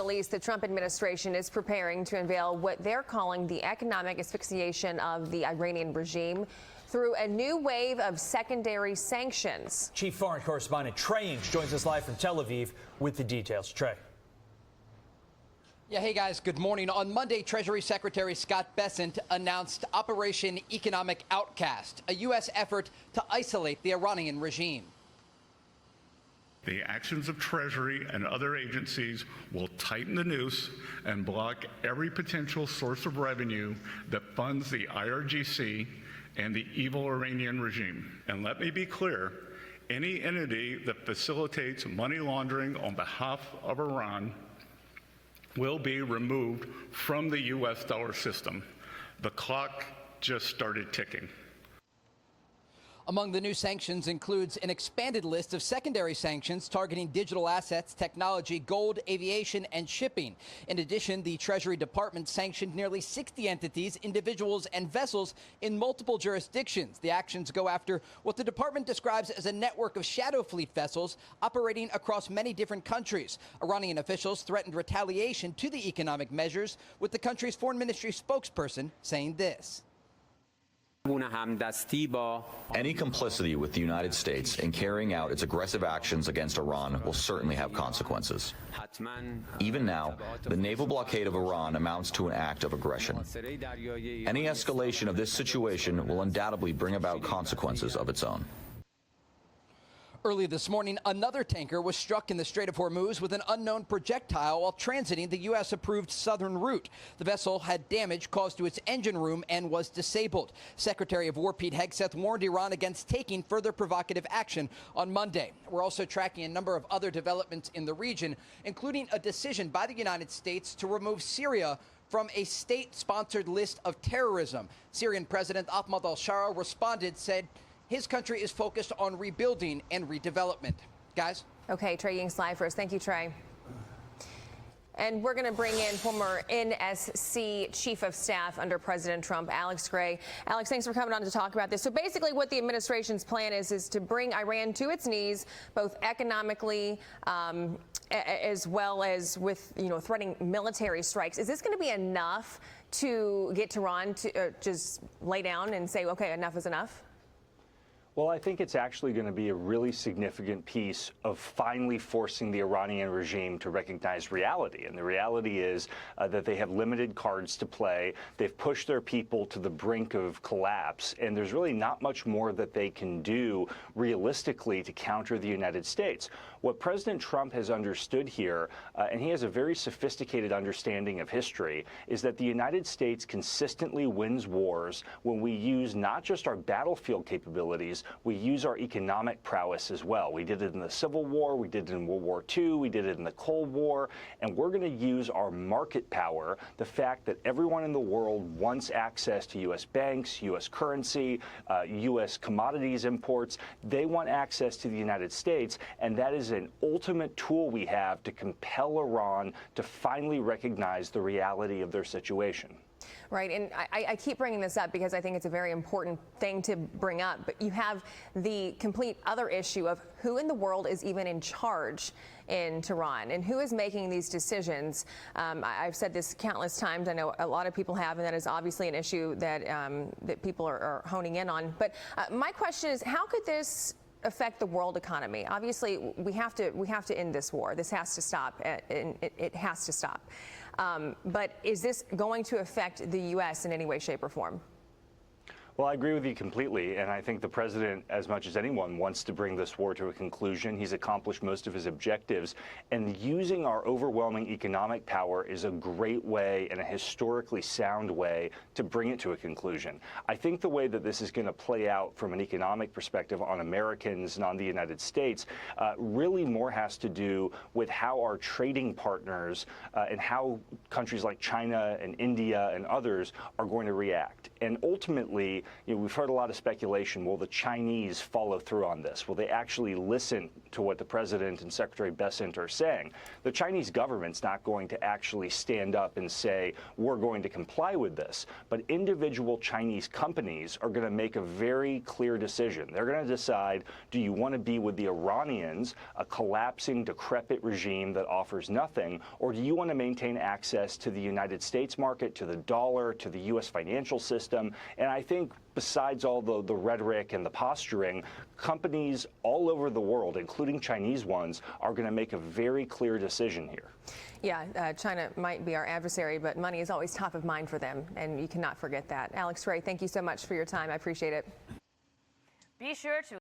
Middle East, the Trump administration is preparing to unveil what they're calling the economic asphyxiation of the Iranian regime through a new wave of secondary sanctions. Chief Foreign Correspondent Trey Inks joins us live from Tel Aviv with the details. Trey. Yeah, hey guys, good morning. On Monday, Treasury Secretary Scott Bessent announced Operation Economic Outcast, a U.S. effort to isolate the Iranian regime. The actions of Treasury and other agencies will tighten the noose and block every potential source of revenue that funds the IRGC and the evil Iranian regime. And let me be clear, any entity that facilitates money laundering on behalf of Iran will be removed from the U.S. dollar system. The clock just started ticking. Among the new sanctions includes an expanded list of secondary sanctions targeting digital assets, technology, gold, aviation, and shipping. In addition, the Treasury Department sanctioned nearly 60 entities, individuals, and vessels in multiple jurisdictions. The actions go after what the department describes as a network of shadow fleet vessels operating across many different countries. Iranian officials threatened retaliation to the economic measures, with the country's foreign ministry spokesperson saying this. Any complicity with the United States in carrying out its aggressive actions against Iran will certainly have consequences. Even now, the naval blockade of Iran amounts to an act of aggression. Any escalation of this situation will undoubtedly bring about consequences of its own. Early this morning, another tanker was struck in the Strait of Hormuz with an unknown projectile while transiting the U.S.-approved southern route. The vessel had damage caused to its engine room and was disabled. Secretary of War Pete Hegseth warned Iran against taking further provocative action on Monday. We're also tracking a number of other developments in the region, including a decision by the United States to remove Syria from a state-sponsored list of terrorism. Syrian President Ahmad al-Shara responded, said his country is focused on rebuilding and redevelopment. Guys? Okay, Trey Inks live for us. Thank you, Trey. And we're going to bring in former NSC Chief of Staff under President Trump, Alex Gray. Alex, thanks for coming on to talk about this. So basically what the administration's plan is to bring Iran to its knees, both economically as well as with, threatening military strikes. Is this going to be enough to get Tehran to just lay down and say, okay, enough is enough? Well, I think it's actually going to be a really significant piece of finally forcing the Iranian regime to recognize reality. And the reality is that they have limited cards to play. They've pushed their people to the brink of collapse. And there's really not much more that they can do realistically to counter the United States. What President Trump has understood here, and he has a very sophisticated understanding of history, is that the United States consistently wins wars when we use not just our battlefield capabilities, we use our economic prowess as well. We did it in the Civil War, we did it in World War II, we did it in the Cold War, and we're going to use our market power, the fact that everyone in the world wants access to U.S. banks, U.S. currency, U.S. commodities imports. They want access to the United States, and that is an ultimate tool we have to compel Iran to finally recognize the reality of their situation. Right, and I keep bringing this up because I think it's a very important thing to bring up, but you have the complete other issue of who in the world is even in charge in Tehran and who is making these decisions. I've said this countless times. I know a lot of people have, and that is obviously an issue that that people are honing in on. But my question is, how could this affect the world economy? Obviously, we have to end this war. This has to stop. It has to stop. But is this going to affect the U.S. in any way, shape, or form? Well, I agree with you completely, and I think the president, as much as anyone, wants to bring this war to a conclusion. He's accomplished most of his objectives, and using our overwhelming economic power is a great way and a historically sound way to bring it to a conclusion. I think the way that this is going to play out from an economic perspective on Americans and on the United States really more has to do with how our trading partners and how countries like China and India and others are going to react. And ultimately, we've heard a lot of speculation. Will the Chinese follow through on this? Will they actually listen to what the president and Secretary Bessent are saying? The Chinese government's not going to actually stand up and say, we're going to comply with this. But individual Chinese companies are going to make a very clear decision. They're going to decide, do you want to be with the Iranians, a collapsing, decrepit regime that offers nothing, or do you want to maintain access to the United States market, to the dollar, to the U.S. financial system? And I think besides all the rhetoric and the posturing, companies all over the world, including Chinese ones, are going to make a very clear decision here. Yeah, China might be our adversary, but money is always top of mind for them, and you cannot forget that. Alex Ray, thank you so much for your time. I appreciate it. Be sure to